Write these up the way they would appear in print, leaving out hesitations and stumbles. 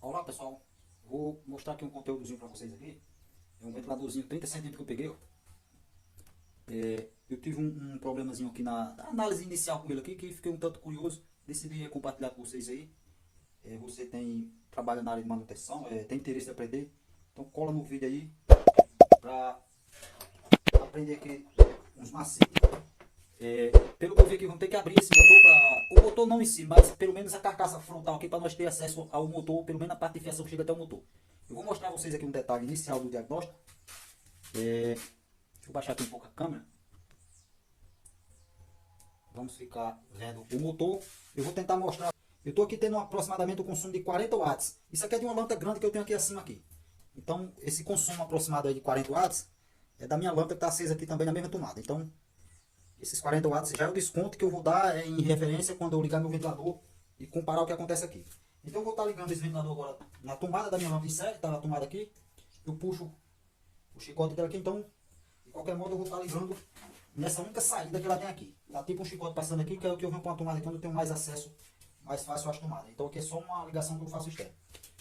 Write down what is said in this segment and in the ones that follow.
Olá pessoal, vou mostrar aqui um conteúdozinho para vocês aqui. É um ventiladorzinho 30 centímetros que eu peguei, ó. Eu tive um problemazinho aqui na análise inicial com ele aqui, que fiquei um tanto curioso, decidi compartilhar com vocês aí. Você trabalha na área de manutenção, tem interesse em aprender, então cola no vídeo aí para aprender aqui uns macetes. Pelo que eu vi aqui, vamos ter que abrir esse motor para... O motor não em si, mas pelo menos a carcaça frontal aqui para nós ter acesso ao motor, pelo menos a parte de fiação que chega até o motor. Eu vou mostrar a vocês aqui um detalhe inicial do diagnóstico. Deixa eu baixar aqui um pouco a câmera. Vamos ficar vendo o motor. Eu vou tentar mostrar. Eu estou aqui tendo aproximadamente um consumo de 40 watts. Isso aqui é de uma lâmpada grande que eu tenho aqui acima aqui. Então, esse consumo aproximado aí de 40 watts é da minha lâmpada que está acesa aqui também na mesma tomada. Então, esses 40 watts já é o desconto que eu vou dar em referência quando eu ligar meu ventilador e comparar o que acontece aqui. Então eu vou estar ligando esse ventilador agora na tomada da minha lâmpada de série, está na tomada aqui. Eu puxo o chicote dela aqui, então de qualquer modo eu vou estar ligando nessa única saída que ela tem aqui. Tá tipo um chicote passando aqui, que é o que eu venho com a tomada aqui, onde eu tenho mais acesso, mais fácil às tomadas. Então aqui é só uma ligação que eu faço externa.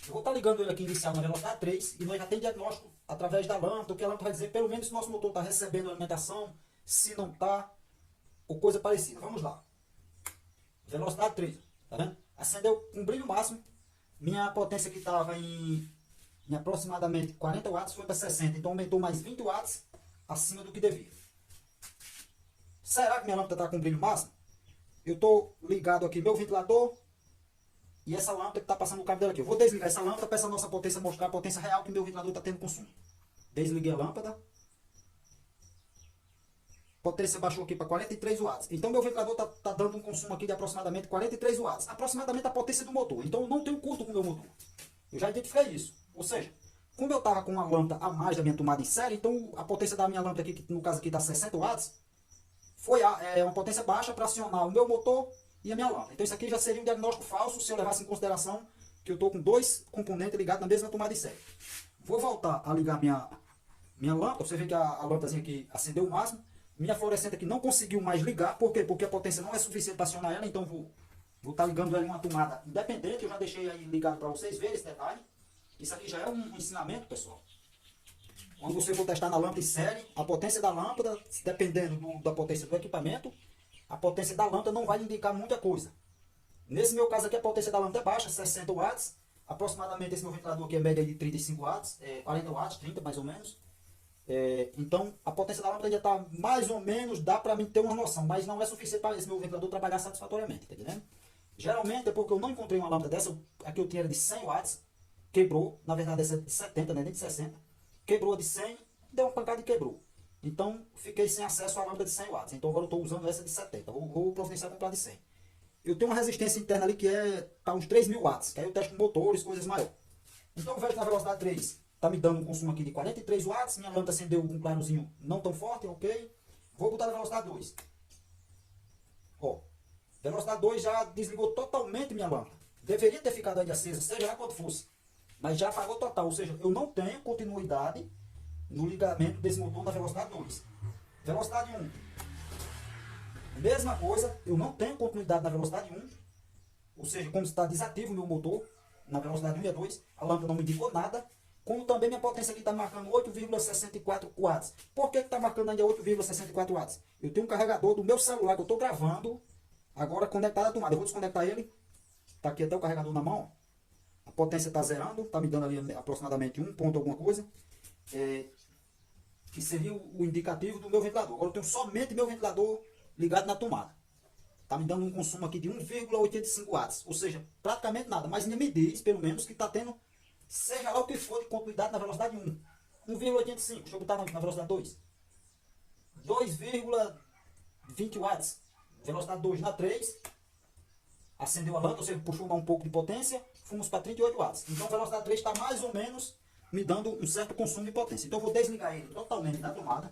Eu vou estar ligando ele aqui inicial na velocidade 3 e nós já tem diagnóstico através da lâmpada, o que a lâmpada vai dizer pelo menos se nosso motor está recebendo alimentação, se não está, ou coisa parecida. Vamos lá. Velocidade 3, tá vendo? Acendeu com brilho máximo. Minha potência que estava em aproximadamente 40 watts foi para 60, então aumentou mais 20 watts acima do que devia. Será que minha lâmpada está com brilho máximo? Eu estou ligado aqui meu ventilador e essa lâmpada que está passando o cabo dela aqui. Eu vou desligar essa lâmpada para essa nossa potência mostrar a potência real que meu ventilador está tendo consumo. Desliguei a lâmpada. A potência baixou aqui para 43 watts. Então meu ventilador está dando um consumo aqui de aproximadamente 43 watts. Aproximadamente a potência do motor. Então eu não tenho curto com o meu motor. Eu já identifiquei isso. Ou seja, como eu estava com uma lâmpada a mais da minha tomada em série, então a potência da minha lâmpada aqui, que no caso aqui está 60 watts, foi uma potência baixa para acionar o meu motor e a minha lâmpada. Então isso aqui já seria um diagnóstico falso se eu levasse em consideração que eu estou com dois componentes ligados na mesma tomada em série. Vou voltar a ligar minha lâmpada. Você vê que a lâmpadazinha aqui acendeu o máximo. Minha fluorescente aqui não conseguiu mais ligar. Por quê? Porque a potência não é suficiente para acionar ela. Então vou estar ligando ela em uma tomada independente. Eu já deixei aí ligado para vocês verem esse detalhe. Isso aqui já é um ensinamento, pessoal. Quando você for testar na lâmpada em série, a potência da lâmpada, dependendo da potência do equipamento, a potência da lâmpada não vai indicar muita coisa. Nesse meu caso aqui, a potência da lâmpada é baixa, 60 watts. Aproximadamente esse meu ventilador aqui é média de 35 watts, 40 watts, 30 mais ou menos. Então a potência da lâmpada já está mais ou menos, dá para mim ter uma noção, mas não é suficiente para esse meu ventilador trabalhar satisfatoriamente, tá entendendo? Geralmente é porque eu não encontrei uma lâmpada dessa, aqui eu tinha era de 100 watts, quebrou, na verdade essa é de 70, né, nem de 60, quebrou a de 100, deu uma pancada e quebrou. Então fiquei sem acesso à lâmpada de 100 watts, então agora eu estou usando essa de 70, vou providenciar comprar de 100. Eu tenho uma resistência interna ali que tá uns 3.000 watts, que aí eu testo com motores, coisas maiores. Então eu vejo que na velocidade 3 está me dando um consumo aqui de 43 watts. Minha lâmpada acendeu com um clarozinho não tão forte, ok. Vou botar na velocidade 2. Ó, velocidade 2 já desligou totalmente minha lâmpada. Deveria ter ficado aí acesa, seja lá quanto fosse. Mas já apagou total, ou seja, eu não tenho continuidade no ligamento desse motor na velocidade 2. Velocidade 1. Mesma coisa, eu não tenho continuidade na velocidade 1. Ou seja, como está desativo o meu motor na velocidade 1 e 2, a lâmpada não me indicou nada. Como também minha potência aqui está marcando 8,64 watts. Por que está marcando ainda 8,64 watts? Eu tenho um carregador do meu celular que eu estou gravando, agora conectado à tomada. Eu vou desconectar ele. Está aqui até o carregador na mão. A potência está zerando, está me dando ali aproximadamente 1 ponto alguma coisa. Que seria o indicativo do meu ventilador. Agora eu tenho somente meu ventilador ligado na tomada. Está me dando um consumo aqui de 1,85 watts. Ou seja, praticamente nada. Mas ainda me diz, pelo menos, que está tendo... Seja lá o que for de continuidade na velocidade 1. 1,85. Deixa eu botar na velocidade 2. 2,20 watts. Velocidade 2 na 3. Acendeu a lâmpada, ou seja, puxou um pouco de potência. Fomos para 38 watts. Então a velocidade 3 está mais ou menos me dando um certo consumo de potência. Então eu vou desligar ele totalmente da tomada.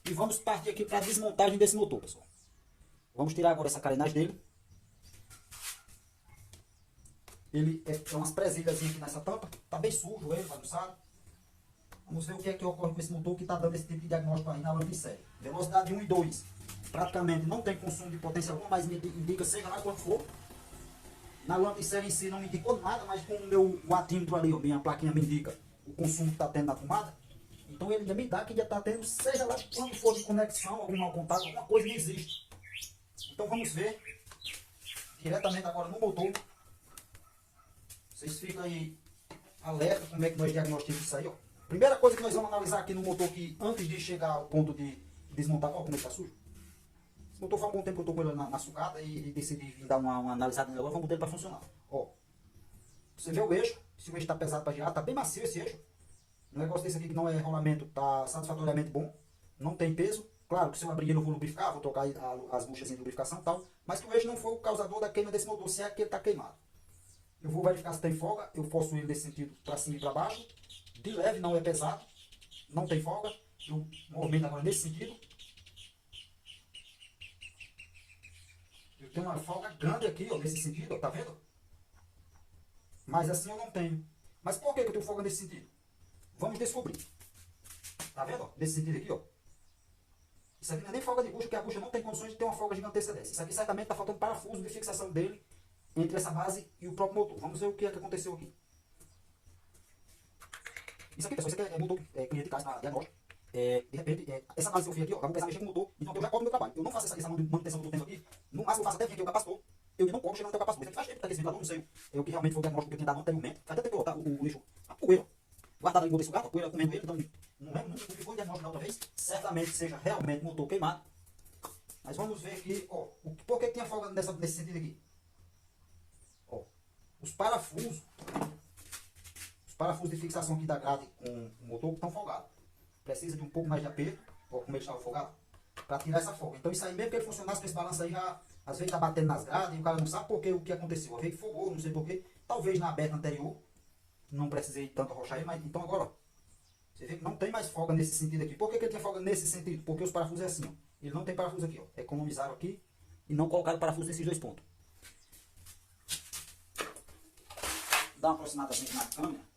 E vamos partir aqui para a desmontagem desse motor, pessoal. Vamos tirar agora essa carenagem dele. Ele tem umas presilhas aqui nessa tampa. Está bem sujo ele, bagunçado. Vamos ver o que é que ocorre com esse motor que está dando esse tipo de diagnóstico aí na lâmpada em série. Velocidade 1 e 2. Praticamente não tem consumo de potência alguma, mas me indica seja lá quanto for. Na lâmpada de serra em si não me indicou nada, mas com o meu watímetro ali, ó, minha plaquinha me indica o consumo que está tendo na tomada. Então ele ainda me dá que já está tendo, seja lá quando for de conexão, algum mau contato, alguma coisa não existe. Então vamos ver diretamente agora no motor. Vocês ficam aí alerta como é que nós diagnosticamos isso aí, ó. Primeira coisa que nós vamos analisar aqui no motor, que antes de chegar ao ponto de desmontar, ó, como é que está sujo. Esse motor faz um bom tempo que eu estou com ele na sucata e decidi vir dar uma analisada nele agora, vamos botar ele para funcionar. Ó, você vê o eixo, se o eixo está pesado para girar, está bem macio esse eixo. Um negócio desse aqui que não é rolamento, está satisfatoriamente bom, não tem peso. Claro que se eu abrir ele eu vou lubrificar, vou trocar as buchas de lubrificação e tal, mas que o eixo não foi o causador da queima desse motor, se é que ele está queimado. Eu vou verificar se tem folga, eu posso ir nesse sentido para cima e para baixo, de leve, não é pesado, não tem folga, eu movimento agora nesse sentido. Eu tenho uma folga grande aqui, ó, nesse sentido, ó, tá vendo? Mas assim eu não tenho. Mas por que eu tenho folga nesse sentido? Vamos descobrir. Tá vendo? Ó? Nesse sentido aqui, ó. Isso aqui não é nem folga de bucha, porque a bucha não tem condições de ter uma folga gigantesca dessa. Isso aqui certamente está faltando parafuso de fixação dele entre essa base e o próprio motor. Vamos ver o que é que aconteceu aqui. Isso aqui, pessoal, isso aqui é motor cliente de casa na diagnóstico. De repente, essa análise que eu fiz aqui, ó, vamos começar a mexer com o motor, então eu já cobro o meu trabalho. Eu não faço essa manutenção que eu estou tendo aqui. No máximo eu faço até vir aqui o capacitor. Eu não cobro chegando até o capacitor. Isso aqui faz tempo que está aqui esse ventilador, não sei. É o que realmente foi o diagnóstico que eu tinha dado anteriormente. Faz até tempo que eu botar o lixo, a poeira, guardado ali no sugar, a poeira comendo ele, então não lembro nunca o que foi o diagnóstico da outra vez. Certamente seja realmente motor queimado. Mas vamos ver aqui, ó, por que tinha folga nesse sentido aqui? Ó, os parafusos de fixação aqui da grade com o motor estão folgados. Precisa de um pouco mais de aperto, ó, como ele estava folgado, para tirar essa folga. Então isso aí, mesmo que ele funcionasse com esse balanço aí, já, às vezes está batendo nas grades e o cara não sabe o que aconteceu. Às vezes folgou, não sei porquê. Talvez na aberta anterior, não precisei tanto arrochar ele, mas então agora, ó, você vê que não tem mais folga nesse sentido aqui. Por que ele tinha folga nesse sentido? Porque os parafusos é assim, ó. Ele não tem parafuso aqui, ó. Economizaram aqui e não colocaram parafuso nesses dois pontos. Dá uma aproximada aqui na câmera.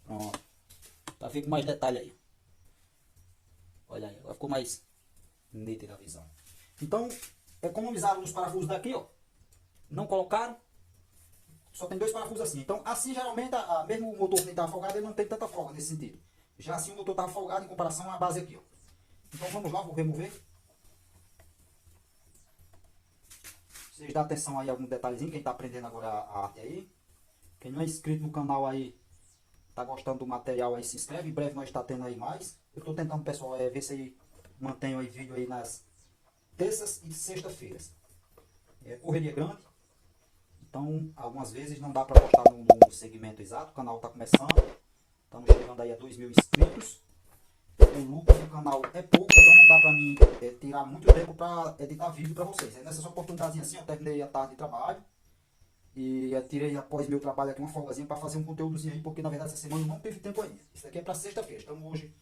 Pronto. Para ver com mais detalhe aí. Olha aí, agora ficou mais nítida a visão. Então, economizaram os parafusos daqui, ó. Não colocaram. Só tem dois parafusos assim. Então, assim geralmente, mesmo o motor que estava folgado, ele não tem tanta folga nesse sentido. Já assim o motor estava folgado em comparação à base aqui, ó. Então vamos lá, vou remover. Vocês dão atenção aí a algum detalhezinho, quem está aprendendo agora a arte aí. Quem não é inscrito no canal aí, está gostando do material aí, se inscreve. Em breve nós está tendo aí mais. Eu estou tentando, pessoal, ver se aí mantenho aí vídeo aí nas terças e sexta-feiras. Correria grande. Então, algumas vezes não dá para postar no segmento exato. O canal está começando. Estamos chegando aí a 2.000 inscritos. O lucro do canal é pouco, então não dá para mim tirar muito tempo para editar vídeo para vocês. Nessas oportunidades assim, eu terminei a tarde de trabalho. E tirei após meu trabalho aqui uma folgazinha para fazer um conteúdozinho aí, porque na verdade essa semana eu não teve tempo ainda. Isso daqui é para sexta-feira. Estamos hoje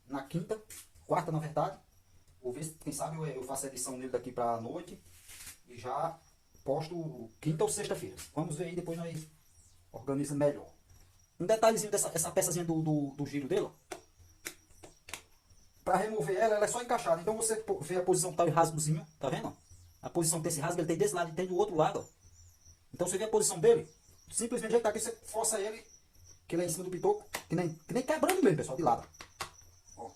na quarta na verdade. Vou ver se, quem sabe, eu faço a edição nele daqui para a noite. E já posto quinta ou sexta-feira. Vamos ver aí, depois nós organizamos melhor. Um detalhezinho dessa peçazinha do giro dele, ó. Para remover ela é só encaixada. Então você vê a posição que tá o rasgozinho, tá vendo? A posição desse rasgo, ele tem desse lado e tem do outro lado, ó. Então você vê a posição dele, simplesmente já tá aqui, você força ele, que ele é em cima do pitoco, que nem quebrando mesmo, pessoal, de lado. Ó.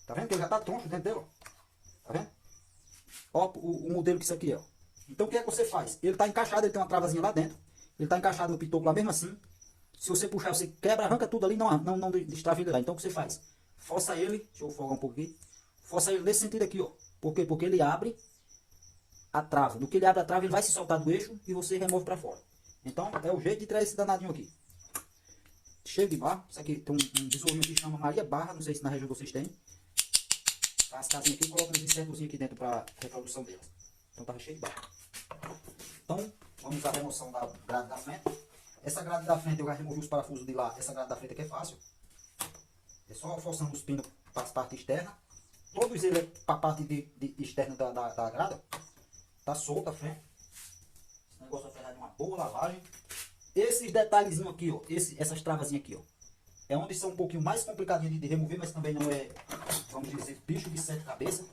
Tá vendo que ele já tá troncho dentro dele, ó. Tá vendo? Ó o modelo que isso aqui é, ó. Então o que é que você faz? Ele tá encaixado, ele tem uma travazinha lá dentro. Ele tá encaixado no pitoco lá mesmo assim. Se você puxar, você quebra, arranca tudo ali, não destrava ele lá. Então o que você faz? Força ele, deixa eu folgar um pouco aqui. Força ele nesse sentido aqui, ó. Por quê? Porque ele abre a trava. Do que ele abre a trava, ele vai se soltar do eixo e você remove para fora. Então é o jeito de tirar esse danadinho aqui. Cheio de barro. Isso aqui tem um besourinho aqui que chama Maria Barra. Não sei se na região vocês têm. As casinhas aqui, coloca uns insetos aqui dentro para reprodução delas. Então tá cheio de barro. Então vamos à remoção da grade da frente. Essa grade da frente eu já removi os parafusos de lá. Essa grade da frente aqui é fácil. É só forçando os pinos para a parte externa. Todos eles para a parte externa da grade. Tá solto a frente. Esse negócio vai fazer uma boa lavagem. Esses detalhezinhos aqui, ó. Essas travazinhas aqui, ó. É onde são um pouquinho mais complicadinhos de remover, mas também não é, vamos dizer, bicho de sete cabeças.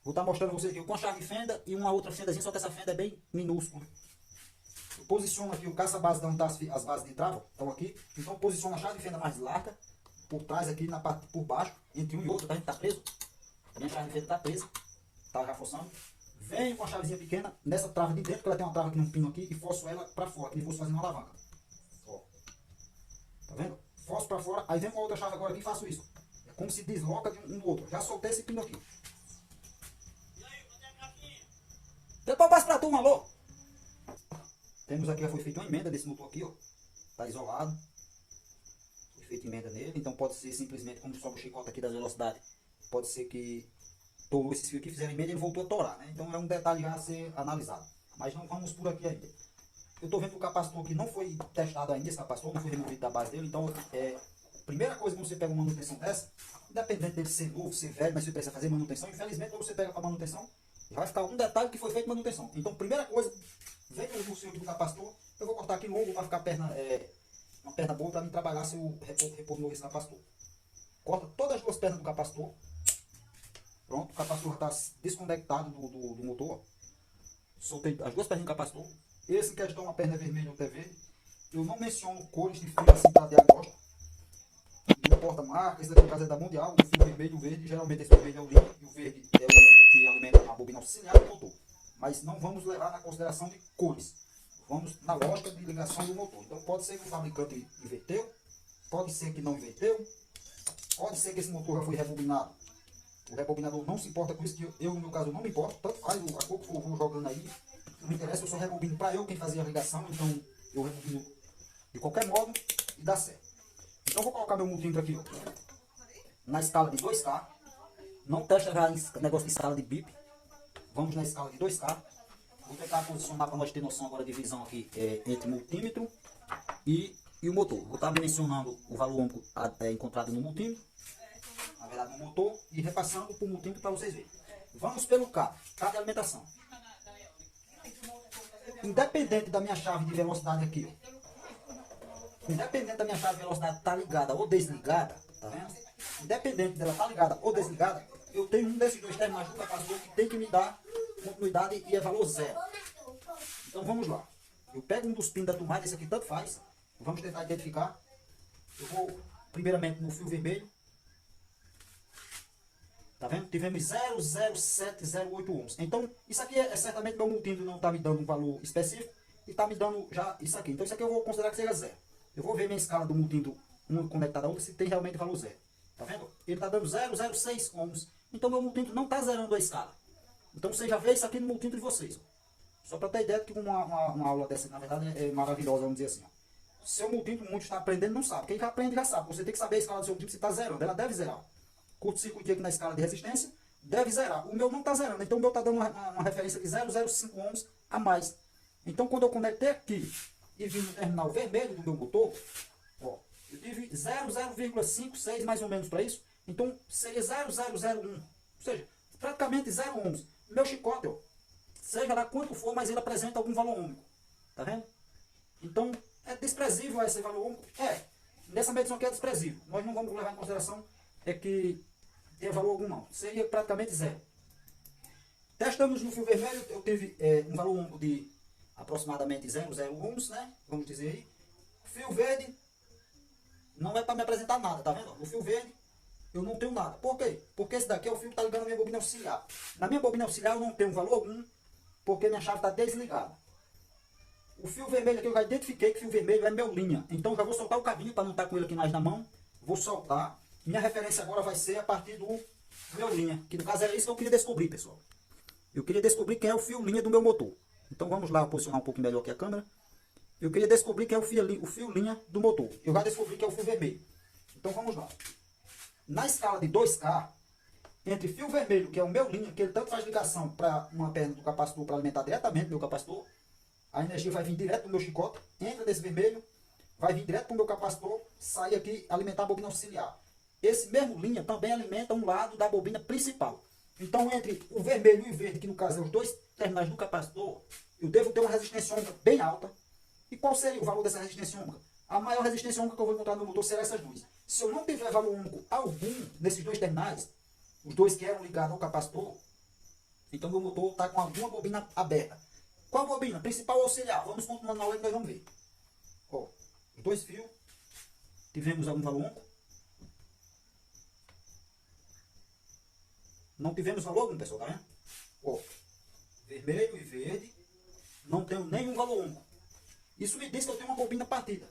Vou estar mostrando a vocês aqui com a chave fenda e uma outra fendazinha, só que essa fenda é bem minúscula. Eu posiciono aqui o caça-base de onde tá as bases de trava, estão aqui. Então posiciono a chave fenda mais larga, por trás aqui, na parte por baixo, entre um e outro, tá? A gente tá preso. A minha chave fenda tá presa, tá já forçando. Venho com a chavezinha pequena nessa trava de dentro, que ela tem uma trava aqui num pino aqui, e forço ela pra fora, que ele fosse fazendo uma alavanca. Ó. Tá vendo? Forço pra fora, aí venho com a outra chave agora aqui e faço isso. É como se desloca de um do outro. Já soltei esse pino aqui. Depois eu passo pra turma, alô! Temos aqui, já foi feita uma emenda desse motor aqui, ó. Tá isolado. Foi feita emenda nele, então pode ser simplesmente, como sobe o chicote aqui das velocidades, pode ser que torou esses fios aqui, fizeram emenda e ele voltou a torar, né? Então é um detalhe já a ser analisado. Mas não vamos por aqui ainda. Eu tô vendo que o capacitor aqui não foi testado ainda, esse capacitor não foi removido da base dele, então a primeira coisa que você pega uma manutenção dessa, independente dele ser novo, ser velho, mas você precisa fazer manutenção, infelizmente quando você pega para manutenção, vai ficar um detalhe que foi feito manutenção. Então, primeira coisa, vem com o cursinho aqui do capacitor, eu vou cortar aqui longo para ficar uma perna boa para mim trabalhar se eu repor novo esse capacitor. Corta todas as duas pernas do capacitor. Pronto, o capacitor está desconectado do motor. Soltei as duas pernas do capacitor. Esse em questão, uma perna vermelha e outra verde. Eu não menciono cores de fio assim para diagnóstico. Não importa a marca, esse daqui no caso é da Mundial, o fio vermelho e o verde, geralmente esse vermelho é o limpo e o verde é o que alimenta a bobina auxiliar do motor. Mas não vamos levar na consideração de cores, vamos na lógica de ligação do motor. Então pode ser que o fabricante inverteu, pode ser que não inverteu, pode ser que esse motor já foi rebobinado. O rebobinador não se importa com isso, que eu no meu caso não me importo, tanto faz a cor que eu vou jogando aí, não me interessa, eu só rebobino para eu quem fazia a ligação, então eu rebobino de qualquer modo e dá certo. Então vou colocar meu multímetro aqui, ó, na escala de 2K. Não testa já negócio de escala de bip. Vamos na escala de 2K. Vou tentar posicionar para nós ter noção agora de visão aqui entre multímetro e o motor. Vou estar mencionando o valor ohmico encontrado no multímetro, na verdade no motor, e repassando para o multímetro para vocês verem. Vamos pelo cabo de alimentação. Independente da minha chave de velocidade aqui, ó. Independente da minha chave de velocidade estar ligada ou desligada, tá vendo? Independente dela estar ligada ou desligada, eu tenho um desses dois terminais do capacitor que tem que me dar continuidade e é valor zero. Então vamos lá. Eu pego um dos pinos da tomada, esse aqui tanto faz. Vamos tentar identificar. Eu vou primeiramente no fio vermelho. Tá vendo? Tivemos 0,0708 ohms. Então isso aqui é certamente meu multímetro não está me dando um valor específico e está me dando já isso aqui. Então isso aqui eu vou considerar que seja zero. Eu vou ver minha escala do multímetro, uma conectada a outra, se tem realmente valor zero. Tá vendo? Ele está dando 0,06 ohms. Então meu multímetro não está zerando a escala. Então você já vê isso aqui no multímetro de vocês. Só para ter ideia de que uma aula dessa, na verdade, é maravilhosa, vamos dizer assim. Seu multímetro, muitos está aprendendo, não sabe. Quem já aprende já sabe. Você tem que saber a escala do seu multímetro se está zerando. Ela deve zerar. Curto-circuito aqui na escala de resistência, deve zerar. O meu não está zerando. Então o meu está dando uma referência de 0,05 ohms a mais. Então quando eu conectei aqui e vim no terminal vermelho do meu motor, ó, eu tive 0,56 mais ou menos para isso. Então seria 0,001. Ou seja, praticamente 0 ohms. Meu chicote, ó, seja lá quanto for, mas ele apresenta algum valor ohmico. Tá vendo? Então é desprezível esse valor ohmico? Nessa medição aqui é desprezível. Nós não vamos levar em consideração que tem valor algum não. Seria praticamente zero. Testamos no fio vermelho, eu tive um valor ohmico de aproximadamente 0,0 ohms, né? Vamos dizer aí. O fio verde não é para me apresentar nada, tá vendo? O fio verde eu não tenho nada. Por quê? Porque esse daqui é o fio que está ligando a minha bobina auxiliar. Na minha bobina auxiliar eu não tenho valor algum, porque minha chave está desligada. O fio vermelho aqui eu já identifiquei que o fio vermelho é meu linha. Então eu já vou soltar o cabinho para não estar com ele aqui mais na mão. Vou soltar. Minha referência agora vai ser a partir do meu linha. Que no caso era isso que eu queria descobrir, pessoal. Eu queria descobrir quem é o fio linha do meu motor. Então vamos lá posicionar um pouco melhor aqui a câmera. Eu queria descobrir quem é o fio linha do motor. Eu já descobri que é o fio vermelho. Então vamos lá. Na escala de 2K, entre fio vermelho, que é o meu linha, que ele tanto faz ligação para uma perna do capacitor para alimentar diretamente o meu capacitor, a energia vai vir direto do meu chicote, entra nesse vermelho, vai vir direto para o meu capacitor, sair aqui alimentar a bobina auxiliar. Esse mesmo linha também alimenta um lado da bobina principal. Então entre o vermelho e o verde, que no caso é os dois terminais do capacitor, eu devo ter uma resistência ohmica bem alta. E qual seria o valor dessa resistência ohmica? A maior resistência ohmica que eu vou encontrar no motor será essas duas. Se eu não tiver valor ohmico algum nesses dois terminais, os dois que eram ligados ao capacitor, Então meu motor está com alguma bobina aberta. Qual bobina? Principal ou auxiliar? Vamos continuar na aula que nós vamos ver. Ó, os dois fios. Tivemos algum valor oco. Não tivemos valor algum, pessoal, tá vendo? Ó, vermelho e verde. Não tenho nenhum valor oco. Isso me diz que eu tenho uma bobina partida.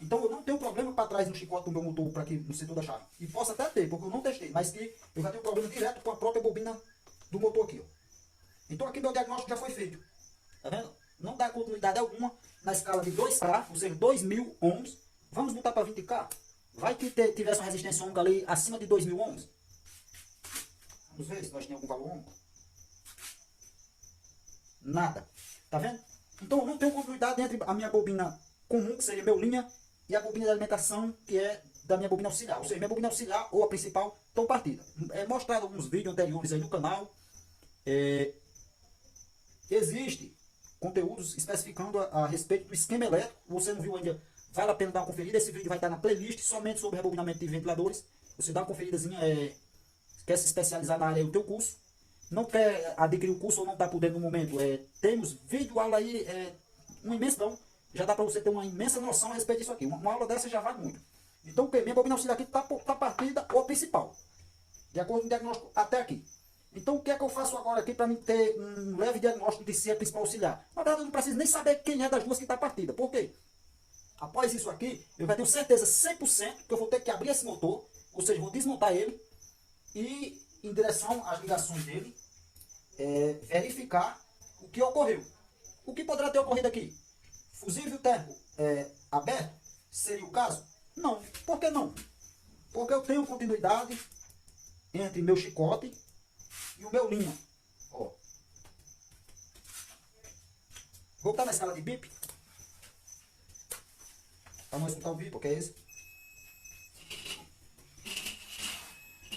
Então eu não tenho problema para trás no chicote do meu motor, para aqui no setor da chave. E posso até ter, porque eu não testei, mas que eu já tenho problema direto com a própria bobina do motor aqui, ó. Então aqui meu diagnóstico já foi feito. Tá vendo? Não dá continuidade alguma na escala de 2K, ou seja, 2000 ohms. Vamos botar para 20K? Vai que tivesse uma resistência ohmica ali acima de 2000 ohms. Vamos ver se nós temos algum valor ohmico. Nada. Tá vendo? Então eu não tenho continuidade entre a minha bobina comum, que seria meu linha, e a bobina de alimentação, que é da minha bobina auxiliar. Ou seja, minha bobina auxiliar ou a principal estão partidas. É mostrado alguns vídeos anteriores aí no canal. Existe conteúdos especificando a respeito do esquema elétrico. Você não viu ainda, vale a pena dar uma conferida. Esse vídeo vai estar na playlist somente sobre rebobinamento de ventiladores. Você dá uma conferidazinha, quer se especializar na área do teu curso, não quer adquirir o curso ou não está podendo no momento. Temos vídeo aula aí, uma imensidão. Já dá para você ter uma imensa noção a respeito disso aqui. Uma aula dessa já vale muito. Então, minha bobina auxiliar aqui está partida ou principal, de acordo com o diagnóstico até aqui. Então, o que é que eu faço agora aqui para mim ter um leve diagnóstico de se é principal ou auxiliar? Na verdade, eu não preciso nem saber quem é das duas que está partida. Por quê? Após isso aqui, eu já tenho certeza 100% que eu vou ter que abrir esse motor, ou seja, vou desmontar ele e, em direção às ligações dele, verificar o que ocorreu. O que poderá ter ocorrido aqui? Fusível térmico aberto? Seria o caso? Não. Por que não? Porque eu tenho continuidade entre meu chicote e o meu linha. Ó. Vou botar na escala de bip. Para não escutar o bip, porque é esse.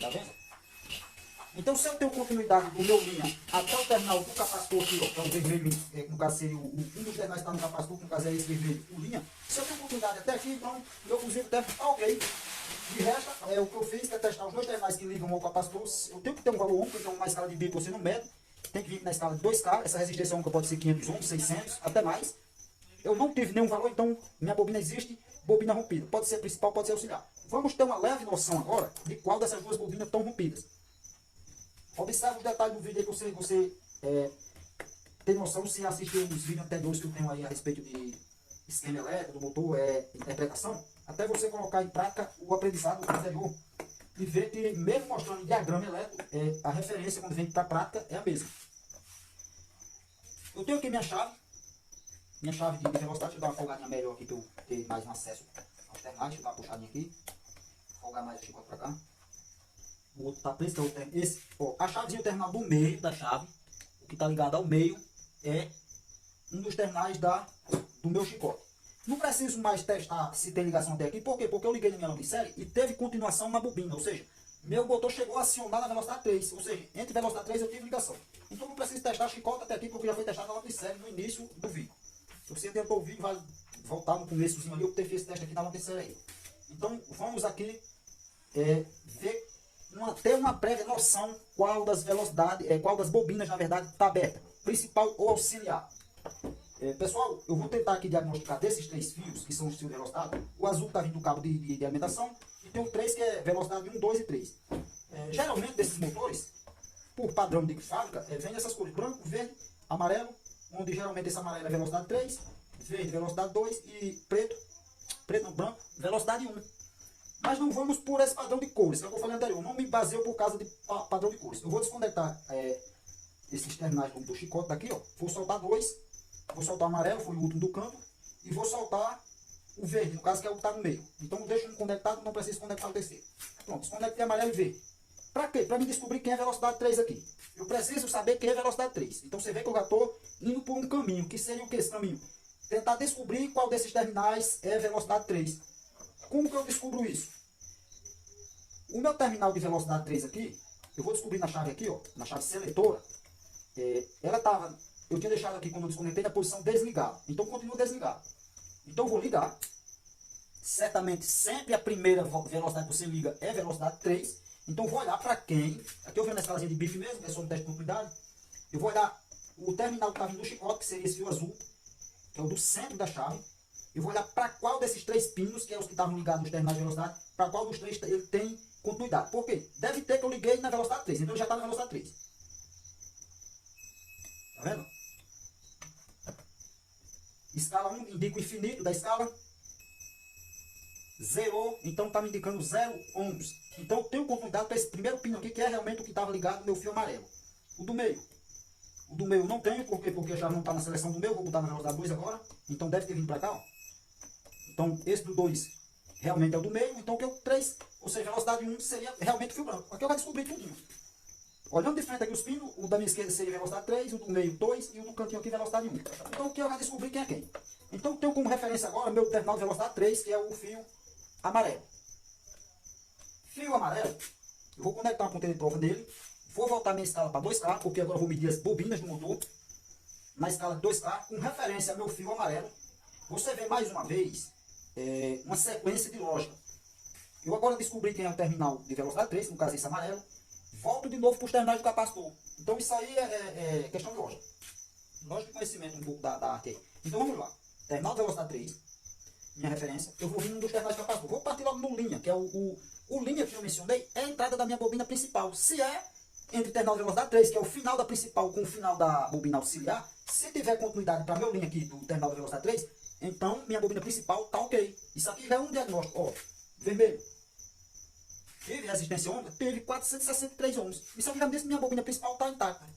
Tá vendo? Então, se eu tenho continuidade do meu linha até o terminal do capacitor aqui, ó, que é o vermelho, no caso seria um dos terminais que está no capacitor, que no caso é esse vermelho, o linha. Se eu tenho continuidade até aqui, então meu fusível térmico está ok. De resto, o que eu fiz é testar os dois terminais que ligam ao capacitor. Eu tenho que ter um valor ohmico, então uma escala de bip você não mede. Tem que vir na escala de 2K. Essa resistência ohmica pode ser 500 ohms, 600, até mais. Eu não tive nenhum valor, então minha bobina existe, bobina rompida. Pode ser principal, pode ser auxiliar. Vamos ter uma leve noção agora de qual dessas duas bobinas estão rompidas. Observe os detalhes do vídeo aí que você tem noção se assistiu os vídeos anteriores que eu tenho aí a respeito de esquema elétrico, do motor, interpretação. Até você colocar em prática o aprendizado anterior e ver que, mesmo mostrando em diagrama elétrico, a referência quando vem para a prática é a mesma. Eu tenho aqui minha chave de velocidade. Deixa eu dar uma folgadinha melhor aqui para eu ter mais um acesso aos terminais. Deixa eu dar uma puxadinha aqui, folgar mais o chicote para cá. O outro está preso, esse, ó, a chavezinha, o terminal do meio da chave, o que está ligado ao meio, é um dos terminais do meu chicote. Não preciso mais testar se tem ligação até aqui. Por quê? Porque eu liguei na minha lambissérie e teve continuação na bobina. Ou seja, meu motor chegou a acionar na velocidade 3. Ou seja, entre velocidade 3 eu tive ligação. Então não preciso testar chicote até aqui, porque já foi testado na lambissérie no início do vídeo. Se você tentou o vídeo, vai voltar no começozinho ali, eu ter feito esse teste aqui na lambissérie aí. Então vamos aqui ver, ter uma prévia noção qual das velocidades, qual das bobinas na verdade está aberta, principal ou auxiliar. Pessoal, eu vou tentar aqui diagnosticar desses três fios, que são os fios de velocidade. O azul está vindo do cabo de alimentação, e tem o 3 que é velocidade 1, 2 e 3. Geralmente desses motores, por padrão de fábrica, vem essas cores, branco, verde, amarelo, onde geralmente esse amarelo é velocidade 3, verde velocidade 2 e preto não, branco, velocidade 1. Mas não vamos por esse padrão de cores, que é o que eu falei anterior. Não me baseio por causa de padrão de cores. Eu vou desconectar esses terminais do chicote daqui, ó. Vou soltar dois. Vou soltar o amarelo, foi o último do canto. E vou soltar o verde, no caso que é o que está no meio. Então eu deixo um conectado, não preciso conectar o terceiro. Pronto, desconectei amarelo e verde. Para quê? Para me descobrir quem é velocidade 3 aqui. Eu preciso saber quem é velocidade 3. Então você vê que eu já estou indo por um caminho. Que seria o que esse caminho? Tentar descobrir qual desses terminais é velocidade 3. Como que eu descubro isso? O meu terminal de velocidade 3 aqui, eu vou descobrir na chave aqui, ó, na chave seletora. Eu tinha deixado aqui quando eu desconectei na posição desligada. Então continua desligado. Então eu vou ligar. Certamente sempre a primeira velocidade que você liga é velocidade 3. Então eu vou olhar para quem. Aqui eu venho na escalazinha de bife mesmo, é só um teste de continuidade. Eu vou olhar o terminal que está vindo do chicote, que seria esse fio azul, que é o do centro da chave. Eu vou olhar para qual desses 3 pinos, que é os que estavam ligados nos terminais de velocidade, para qual dos 3 ele tem continuidade. Por quê? Deve ter que eu liguei na velocidade 3, então ele já está na velocidade 3. Tá vendo? Escala 1 indica o infinito da escala. Zerou, então está me indicando 0 ohms. Então eu tenho continuidade para esse primeiro pino aqui, que é realmente o que estava ligado no meu fio amarelo. O do meio. O do meio eu não tenho, porque a chave não está na seleção do meu. Vou botar na velocidade 2 agora. Então deve ter vindo para cá, ó. Então esse do 2 realmente é o do meio. Então o que eu 3, ou seja, velocidade 1 seria realmente o fio branco. Aqui eu vou descobrir tudinho. Olhando de frente aqui os pinos, o da minha esquerda seria velocidade 3, o do meio 2 e o do cantinho aqui velocidade 1. Então aqui eu já descobri quem é quem. Então eu tenho como referência agora meu terminal de velocidade 3, que é o fio amarelo. Fio amarelo, eu vou conectar uma ponteira de prova nele. Vou voltar minha escala para 2K, porque agora eu vou medir as bobinas do motor. Na escala de 2K, com referência ao meu fio amarelo. Você vê mais uma vez uma sequência de lógica. Eu agora descobri quem é o terminal de velocidade 3, no caso esse amarelo. Volto de novo para os terminais do capacitor. Então isso aí é questão de lógica. Lógica de conhecimento um pouco da arte aí. Então vamos lá. Terminal de velocidade 3, minha referência. Eu vou vir um dos terminais do capacitor. Vou partir logo no linha, que é o linha que eu mencionei, é a entrada da minha bobina principal. Se é entre terminal de velocidade 3, que é o final da principal com o final da bobina auxiliar, se tiver continuidade para meu linha aqui do terminal de velocidade 3, então minha bobina principal está ok. Isso aqui já é um diagnóstico. Ó, vermelho. Teve resistência ohms? Teve 463 ohms. Isso aqui já me diz que minha bobina principal está intacta.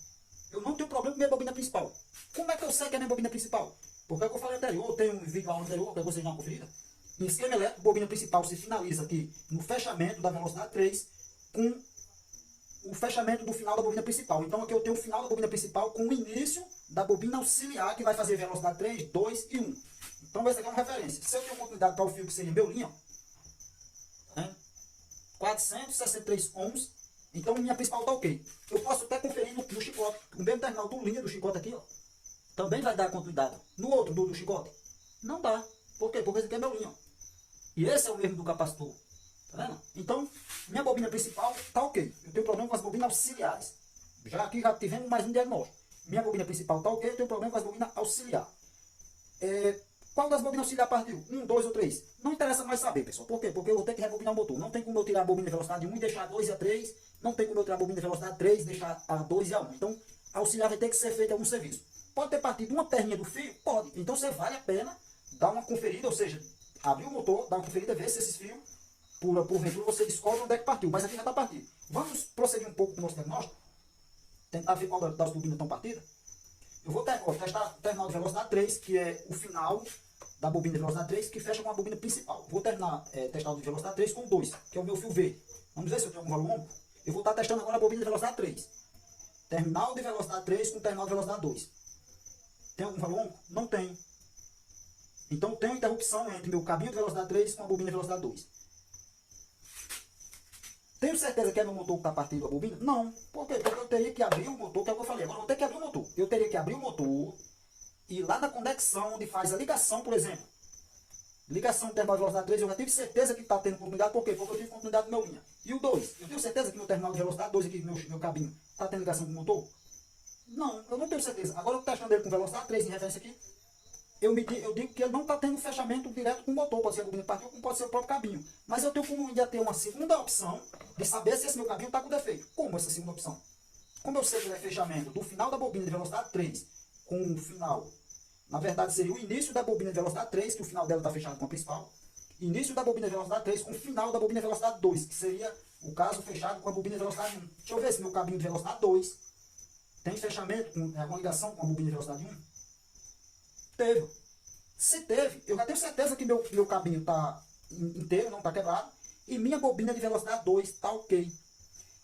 Eu não tenho problema com minha bobina principal. Como é que eu sei que é minha bobina principal? Porque é o que eu falei anterior, tem um vídeo lá anterior, para vocês dar uma conferida. Em esquema elétrico, bobina principal se finaliza aqui no fechamento da velocidade 3 com o fechamento do final da bobina principal. Então aqui eu tenho o final da bobina principal com o início da bobina auxiliar, que vai fazer velocidade 3, 2 e 1. Então essa aqui é uma referência. Se eu tenho oportunidade para o fio que seria meu linha, 463 ohms, então minha principal está ok. Eu posso até conferir no chicote. O mesmo terminal do linha do chicote aqui, ó, também vai dar continuidade. No outro do chicote, não dá. Por quê? Porque esse aqui é meu linha. E esse é o mesmo do capacitor. Tá vendo? Então, minha bobina principal está ok. Eu tenho problema com as bobinas auxiliares. Aqui já tivemos mais um diagnóstico. Minha bobina principal está ok, eu tenho problema com as bobinas auxiliares. Qual das bobinas auxiliares partiu? 1, 2 ou 3? Não interessa mais saber, pessoal. Por quê? Porque eu vou ter que rebobinar o motor. Não tem como eu tirar a bobina de velocidade 1 e deixar a 2 e a 3. Não tem como eu tirar a bobina de velocidade 3 e deixar a 2 e a 1. Então, a auxiliar vai ter que ser feito algum serviço. Pode ter partido uma perninha do fio? Pode. Então, você vale a pena dar uma conferida, ou seja, abrir o motor, dar uma conferida, ver se esses fios, porventura, você descobre onde é que partiu. Mas aqui já está partido. Vamos prosseguir um pouco com o nosso diagnóstico. Tentar ver qual das bobinas estão partidas. Eu vou testar o terminal de velocidade 3, que é o final da bobina de velocidade 3, que fecha com a bobina principal. Vou testar o de velocidade 3 com 2, que é o meu fio verde. Vamos ver se eu tenho algum valor ombro. Eu vou estar testando agora a bobina de velocidade 3. Terminal de velocidade 3 com terminal de velocidade 2. Tem algum valor ombro? Não tem. Então tem uma interrupção entre meu cabinho de velocidade 3 com a bobina de velocidade 2. Tenho certeza que é meu motor que está partindo a bobina? Não. Por quê? Porque eu teria que abrir o motor, que é o que eu falei. Agora eu vou ter que abrir o motor. Eu teria que abrir o motor e lá na conexão, onde faz a ligação, por exemplo. Ligação terminal de velocidade 3, eu já tive certeza que está tendo continuidade. Por quê? Porque eu tive continuidade no meu linha. E o 2? Eu tenho certeza que meu terminal de velocidade 2 aqui, meu cabinho, está tendo ligação com o motor? Não, eu não tenho certeza. Agora eu estou testando ele com velocidade 3 em referência aqui. Eu digo que ele não está tendo fechamento direto com o motor. Pode ser a bobina partiu, como pode ser o próprio cabinho. Mas eu tenho como ainda ter uma segunda opção de saber se esse meu cabinho está com defeito. Como essa segunda opção? Como eu sei que ele é fechamento do final da bobina de velocidade 3 com o final, na verdade seria o início da bobina de velocidade 3, que o final dela está fechado com a principal. Início da bobina de velocidade 3 com o final da bobina de velocidade 2, que seria o caso fechado com a bobina de velocidade 1. Deixa eu ver se meu cabinho de velocidade 2 tem fechamento, com alguma ligação com a bobina de velocidade 1. Teve. Se teve, eu já tenho certeza que meu cabinho está inteiro, não está quebrado. E minha bobina de velocidade 2 está ok.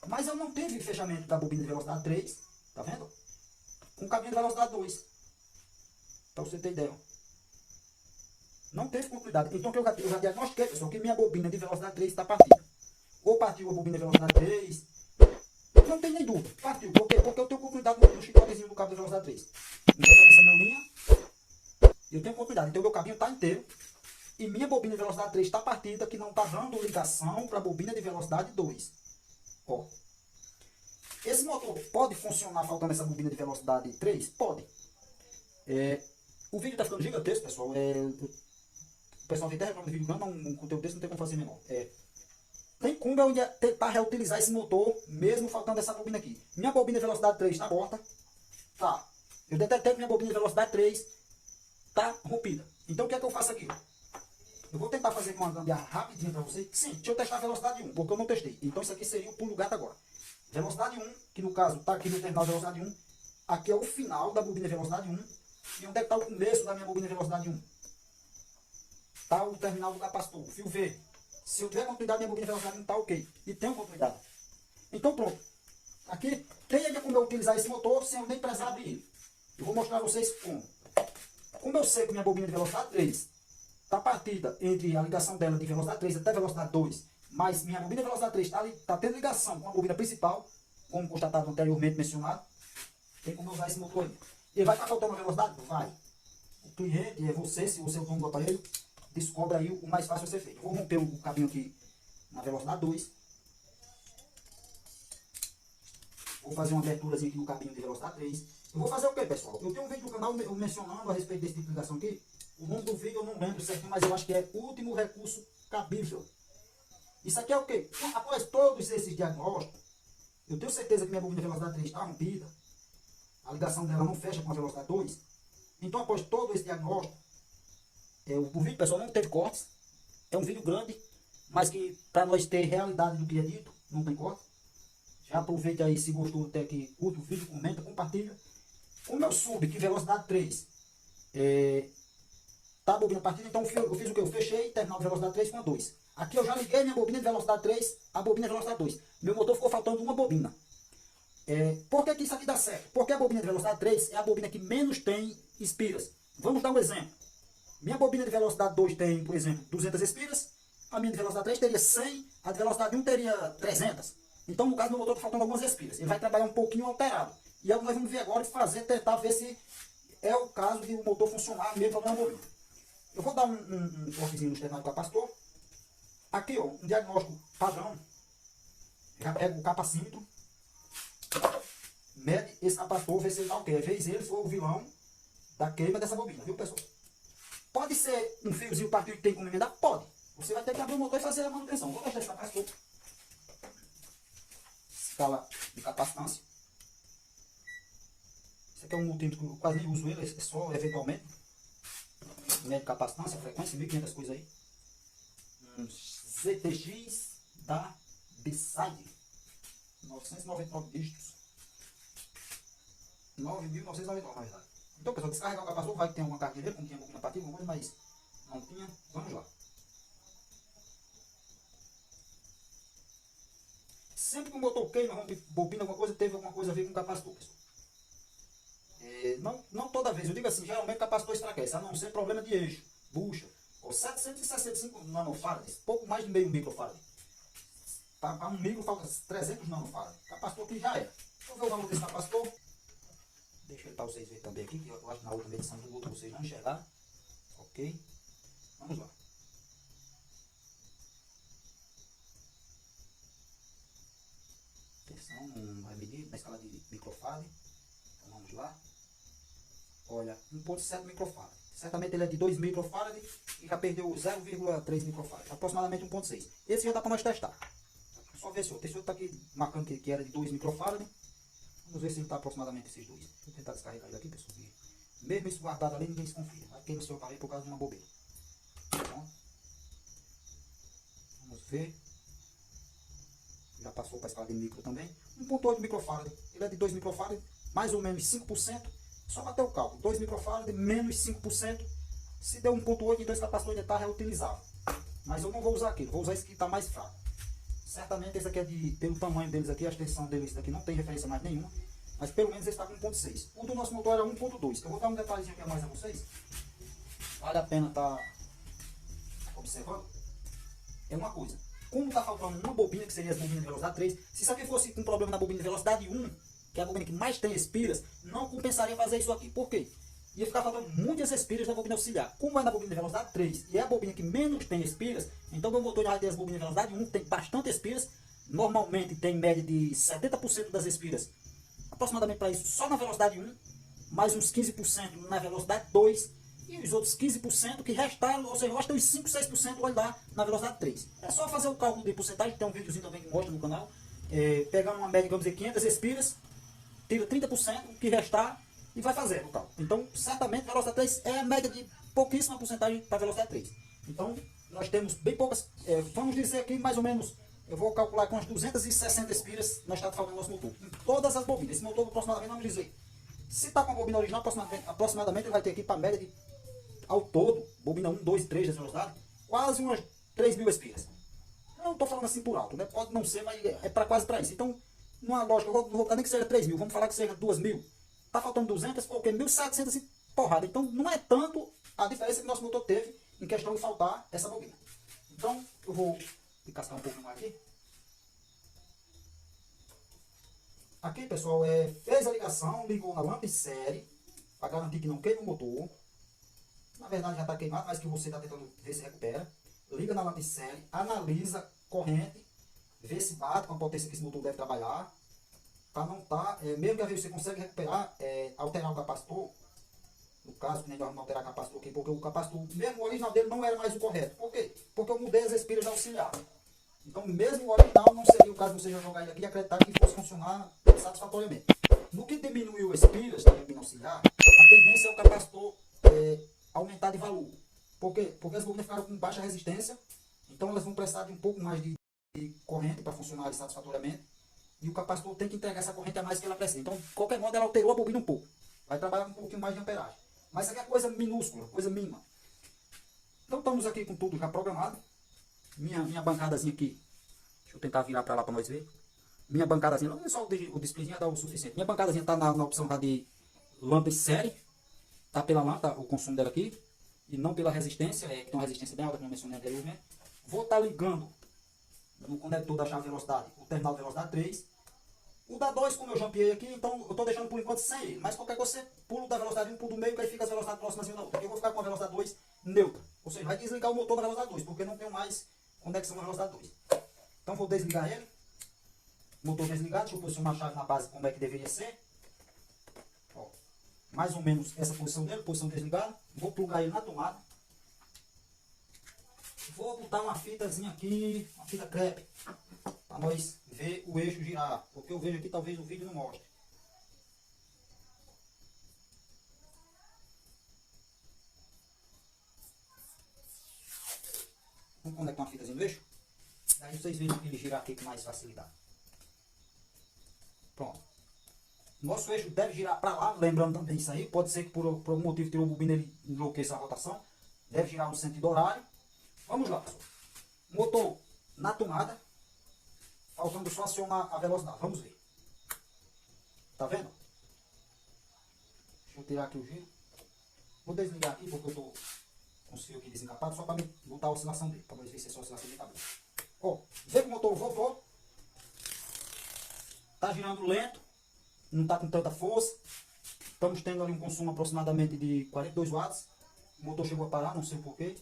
Mas eu não tive fechamento da bobina de velocidade 3. Tá vendo? Com o cabinho de velocidade 2. Para você ter ideia. Não teve continuidade. Então eu já diagnostiquei, pessoal, que minha bobina de velocidade 3 está partida. Ou partiu a bobina de velocidade 3. Não tem nem dúvida. Partiu. Por quê? Porque eu tenho continuidade no chicotezinho do cabo de velocidade 3. Então essa é a minha linha. Eu tenho continuidade. Então meu cabinho está inteiro. E minha bobina de velocidade 3 está partida, que não está dando ligação para a bobina de velocidade 2. Ó. Esse motor pode funcionar faltando essa bobina de velocidade 3? Pode. O vídeo está ficando gigantesco, pessoal. O pessoal tem até reclama de vídeo grande, mas um conteúdo desse não tem como fazer menor. Tem como eu tentar reutilizar esse motor, mesmo faltando essa bobina aqui. Minha bobina de velocidade 3 está morta. Tá. Eu detectei que minha bobina de velocidade 3 está rompida. Então o que é que eu faço aqui? Eu vou tentar fazer uma gambiarra rapidinho para vocês. Sim, deixa eu testar a velocidade 1, porque eu não testei. Então isso aqui seria o pulo do gato agora. Velocidade 1, que no caso está aqui no terminal de velocidade 1. Aqui é o final da bobina de velocidade 1. E onde é que está o começo da minha bobina de velocidade 1? Está o terminal do capacitor, o fio verde. Se eu tiver continuidade, minha bobina de velocidade 1 está ok. E tem continuidade. Então pronto. Aqui tem ainda como eu utilizar esse motor sem eu nem precisar abrir ele. Eu vou mostrar a vocês como. Como eu sei que minha bobina de velocidade 3 está partida entre a ligação dela de velocidade 3 até velocidade 2, mas minha bobina de velocidade 3 está tendo ligação com a bobina principal, como constatado anteriormente mencionado, tem como usar esse motor aí. Ele vai estar faltando a velocidade? Vai. O cliente, você, se você é o dono do aparelho, descobre aí o mais fácil a ser feito. Eu vou romper o cabinho aqui na velocidade 2. Vou fazer uma aberturazinha aqui no cabinho de velocidade 3. Eu vou fazer o que, pessoal? Eu tenho um vídeo no canal mencionando a respeito desse tipo de ligação aqui. O nome do vídeo eu não lembro certinho, mas eu acho que é último recurso cabível. Isso aqui é o quê? Após todos esses diagnósticos, eu tenho certeza que minha bobina de velocidade 3 está rompida. A ligação dela não fecha com a velocidade 2. Então, após todo esse diagnóstico, o vídeo, pessoal, não teve cortes. É um vídeo grande, mas que para nós ter realidade do que é dito, não tem corte. Já aproveita aí, se gostou até aqui, curte o vídeo, comenta, compartilha. Como eu soube que velocidade 3 tá a bobina partida, então eu fiz o que? Eu fechei terminal de velocidade 3 com a 2. Aqui eu já liguei minha bobina de velocidade 3, a bobina de velocidade 2. Meu motor ficou faltando uma bobina. Por que isso aqui dá certo? Porque a bobina de velocidade 3 é a bobina que menos tem espiras. Vamos dar um exemplo. Minha bobina de velocidade 2 tem, por exemplo, 200 espiras. A minha de velocidade 3 teria 100, a de velocidade 1 teria 300. Então, no caso, meu motor está faltando algumas espiras. Ele vai trabalhar um pouquinho alterado. E é o que nós vamos ver agora e tentar ver se é o caso de o motor funcionar mesmo para a bobina. Eu vou dar um cortezinho no terminal do capacitor. Aqui, ó, um diagnóstico padrão. Já pego o capacímetro. Mede esse capacitor, vê se ele está ok. Às vezes ele for o vilão da queima dessa bobina, viu, pessoal? Pode ser um fiozinho partido que tem como emendar? Pode. Você vai ter que abrir o motor e fazer a manutenção. Vou deixar esse capacitor. Escala de capacitância. Esse aqui é um multímetro que eu quase nem uso ele, é só eventualmente. Mede capacitância, frequência, 1500 coisas aí. Um ZTX da Beside. 999 dígitos. 9.999, na verdade. Então, pessoal, descarregar o capacitor, vai que tem alguma carga dele, como tinha bobina partida, mas não tinha. Vamos lá. Sempre que o motor queima, rompe bobina, alguma coisa, teve alguma coisa a ver com o capacitor, pessoal. Não toda vez, eu digo assim, geralmente o capacitor enfraquece, a não ser problema de eixo, bucha, ou 765 nanofarads, pouco mais de meio microfarad. Para um micro falta 300 nanofarads. Capacitor que já é. Vamos ver o valor desse capacitor. Deixa ele para vocês verem também aqui, que eu acho que na outra medição do outro vocês vão enxergar. Ok? Vamos lá. Atenção, não vai medir na escala de microfarad. Então vamos lá. Olha, 1.7 microfarad. Certamente ele é de 2 microfarad e já perdeu 0,3 microfarad. Aproximadamente 1.6. Esse já dá para nós testar. Só ver se outro. Esse outro está aqui marcando que era de 2 microfarad. Vamos ver se ele está aproximadamente esses dois. Deixa eu tentar descarregar ele aqui, pessoal. Mesmo isso guardado ali, ninguém se confia. Vai queimar o seu aparelho por causa de uma bobeira. Então, vamos ver. Já passou para a escala de micro também. 1.8 microfarad. Ele é de 2 microfarad, mais ou menos 5%. Só bater o cálculo. 2 microfarad menos 5%. Se deu 1.8, então esse capacitor ainda está reutilizável. Mas eu não vou usar aquele. Vou usar esse que está mais fraco. Certamente esse aqui é pelo tamanho deles aqui, a extensão deles daqui não tem referência mais nenhuma. Mas pelo menos esse está com 1.6. O do nosso motor era 1.2. Eu vou dar um detalhezinho aqui a mais a vocês. Vale a pena estar observando. É uma coisa. Como está faltando uma bobina, que seria as bobinas de velocidade 3, se isso aqui fosse com problema na bobina de velocidade 1, que é a bobina que mais tem espiras, não compensaria fazer isso aqui. Por quê? Ia ficar faltando muitas espiras na bobina auxiliar. Como é na bobina de velocidade 3 e é a bobina que menos tem espiras, então meu motor já vai ter as bobinas de velocidade 1, que tem bastante espiras, normalmente tem média de 70% das espiras, aproximadamente para isso, só na velocidade 1, mais uns 15% na velocidade 2, e os outros 15% que restaram, ou seja, resta os 5, 6% vai dar na velocidade 3. É só fazer o cálculo de porcentagem, tem um videozinho também que mostra no canal. Pegar uma média, vamos dizer, 500 espiras, tira 30%, o que restar, e vai fazer o cálculo. Então, certamente, a velocidade 3 é a média de pouquíssima porcentagem para a velocidade 3. Então, nós temos bem poucas, vamos dizer aqui mais ou menos, eu vou calcular com as 260 espiras nós está falando do nosso motor. Em todas as bobinas. Esse motor aproximadamente, vamos dizer, se está com a bobina original, aproximadamente ele vai ter aqui para média de, ao todo, bobina 1, 2 e 3 dessa velocidade, quase umas 3.000 espiras. Eu não estou falando assim por alto, né? Pode não ser, mas é para quase para isso. Então, numa lógica, eu vou nem que seja 3.000, vamos falar que seja 2.000. Está faltando 200, porque 1.700 e porrada. Então, não é tanto a diferença que nosso motor teve em questão de faltar essa bobina. Então, eu vou descascar um pouco mais aqui. Aqui, pessoal, fez a ligação, ligou na lâmpada em série, para garantir que não queime o motor. Na verdade, já está queimado, mas que você está tentando ver se recupera. Liga na lâmpada em série, analisa corrente, vê se bate com a potência que esse motor deve trabalhar. Para não estar, mesmo que às vezes você consegue recuperar, alterar o capacitor. No caso, que nem nós vamos alterar o capacitor aqui, porque o capacitor, mesmo o original dele, não era mais o correto. Por quê? Porque eu mudei as espiras auxiliar. Então, mesmo o original, não seria o caso de você já jogar ele aqui e acreditar que fosse funcionar satisfatoriamente. No que diminuiu as espiras da bobina auxiliar, a tendência é o capacitor aumentar de valor. Por quê? Porque as bobinas ficaram com baixa resistência, então elas vão precisar de um pouco mais de corrente para funcionar satisfatoriamente. E o capacitor tem que entregar essa corrente a mais que ela precisa. Então, de qualquer modo, ela alterou a bobina um pouco. Vai trabalhar com um pouquinho mais de amperagem. Mas isso aqui é coisa minúscula, coisa mínima. Então, estamos aqui com tudo já programado. Minha bancadazinha aqui. Deixa eu tentar virar para lá para nós ver. Minha bancadazinha, não é só o displayzinho dá o suficiente. Minha bancadazinha está na opção de lâmpada de série. Está pela lâmpada, o consumo dela aqui. E não pela resistência, que tem uma resistência bem alta, como eu mencionei anteriormente. Vou estar ligando no conector da chave de velocidade, o terminal de velocidade 3. O da 2, como eu já ampliei aqui, então eu estou deixando por enquanto sem ele. Mas qualquer coisa, você pula da velocidade 1, pula do meio, que aí fica as velocidades próximas uma da outra. Aqui eu vou ficar com a velocidade 2 neutra. Ou seja, vai desligar o motor na velocidade 2, porque não tenho mais conexão na velocidade 2. Então vou desligar ele. Motor desligado, deixa eu posicionar a chave na base como é que deveria ser. Ó, mais ou menos essa posição dele, posição desligada. Vou plugar ele na tomada. Vou botar uma fitazinha aqui, uma fita crepe, para nós ver o eixo girar, porque eu vejo aqui, talvez o vídeo não mostre. Vamos conectar uma fitazinha no eixo, daí vocês vejam ele girar aqui com mais facilidade. Pronto. Nosso eixo deve girar para lá, lembrando também isso aí, pode ser que por algum motivo tirou a bobina, ele enlouqueça a rotação, deve girar no sentido horário. Vamos lá, pessoal. Motor na tomada, faltando só acionar a velocidade. Vamos ver. Tá vendo? Deixa eu tirar aqui o giro. Vou desligar aqui porque eu estou com os fios aqui desencapados, só para botar a oscilação dele, para ver se é só a oscilação de cabelo. Ó, vê que o motor voltou. Tá girando lento, não está com tanta força. Estamos tendo ali um consumo aproximadamente de 42 watts. O motor chegou a parar, não sei porquê.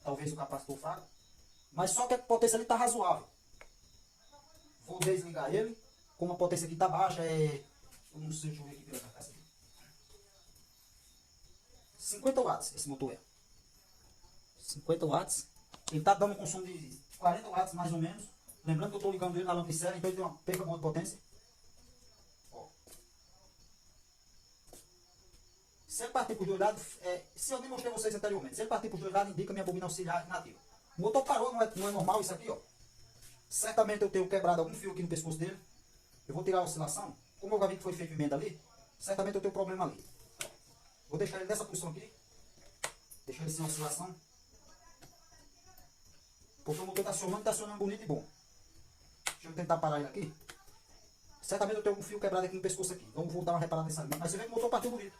Talvez o capacitor fraco. Mas só que a potência ali está razoável. Vou desligar ele. Como a potência aqui está baixa, eu não sei, deixa eu ver aqui pela carcaça. 50 watts esse motor é. 50 watts. Ele está dando um consumo de 40 watts mais ou menos. Lembrando que eu estou ligando ele na lâmpada de série, então ele tem uma perca boa de potência. Ó. Se ele partir para os dois lados, se eu demonstrei a vocês anteriormente, se ele partir para os dois lados, indica minha bobina auxiliar inativa. O motor parou, não é normal isso aqui, ó. Certamente eu tenho quebrado algum fio aqui no pescoço dele. Eu vou tirar a oscilação. Como eu já vi que foi feito emenda ali, certamente eu tenho problema ali. Vou deixar ele nessa posição aqui. Deixar ele sem oscilação. Porque o motor está acionando bonito e bom. Deixa eu tentar parar ele aqui. Certamente eu tenho algum fio quebrado aqui no pescoço aqui. Então vou dar uma reparada nessa linha. Mas você vê que o motor partiu bonito.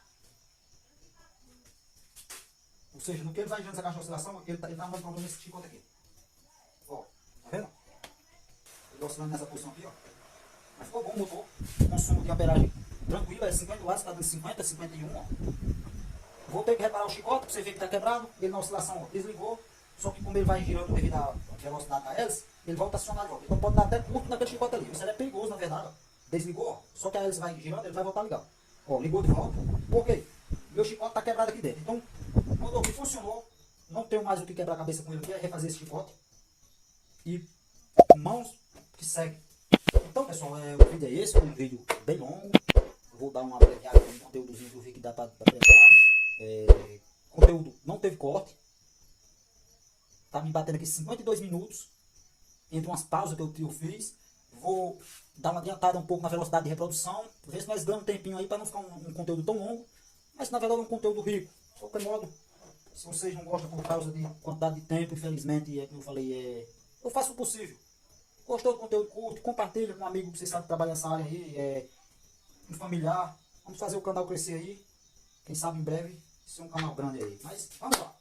Ou seja, no que ele vai girando essa caixa de oscilação, ele tá dando problema nesse chicote aqui. Ó, tá vendo? Ele oscilando nessa posição aqui, ó. Mas ficou bom o motor. Consumo de amperagem tranquilo, é 50 watts, tá dando 50, 51, ó. Vou ter que reparar o chicote, pra você ver que tá quebrado. Ele na oscilação, ó, desligou. Só que como ele vai girando devido à velocidade da hélice, ele volta a acionar de volta. Então pode dar até curto naquele chicote ali. Isso é perigoso, na verdade. Ó. Desligou, ó. Só que a hélice vai girando, ele vai voltar a ligar. Ó, ligou de volta. Por quê? Meu chicote está quebrado aqui dentro. Então, quando que funcionou, não tenho mais o que quebrar a cabeça com ele aqui, é refazer esse chicote. E mãos que seguem. Então, pessoal, o vídeo é esse, foi um vídeo bem longo. Vou dar uma abreviada no conteúdozinho que eu vi que dá para preparar. Conteúdo não teve corte. Tá me batendo aqui 52 minutos. Entre umas pausas que eu fiz. Vou dar uma adiantada um pouco na velocidade de reprodução. Ver se nós ganhamos um tempinho aí para não ficar um conteúdo tão longo. Mas na verdade é um conteúdo rico. De qualquer modo, se vocês não gostam por causa de quantidade de tempo, infelizmente, como eu falei, eu faço o possível. Gostou do conteúdo, curte, compartilha com um amigo que você sabe que trabalha nessa área aí, um familiar. Vamos fazer o canal crescer aí. Quem sabe em breve ser um canal grande aí. Mas vamos lá.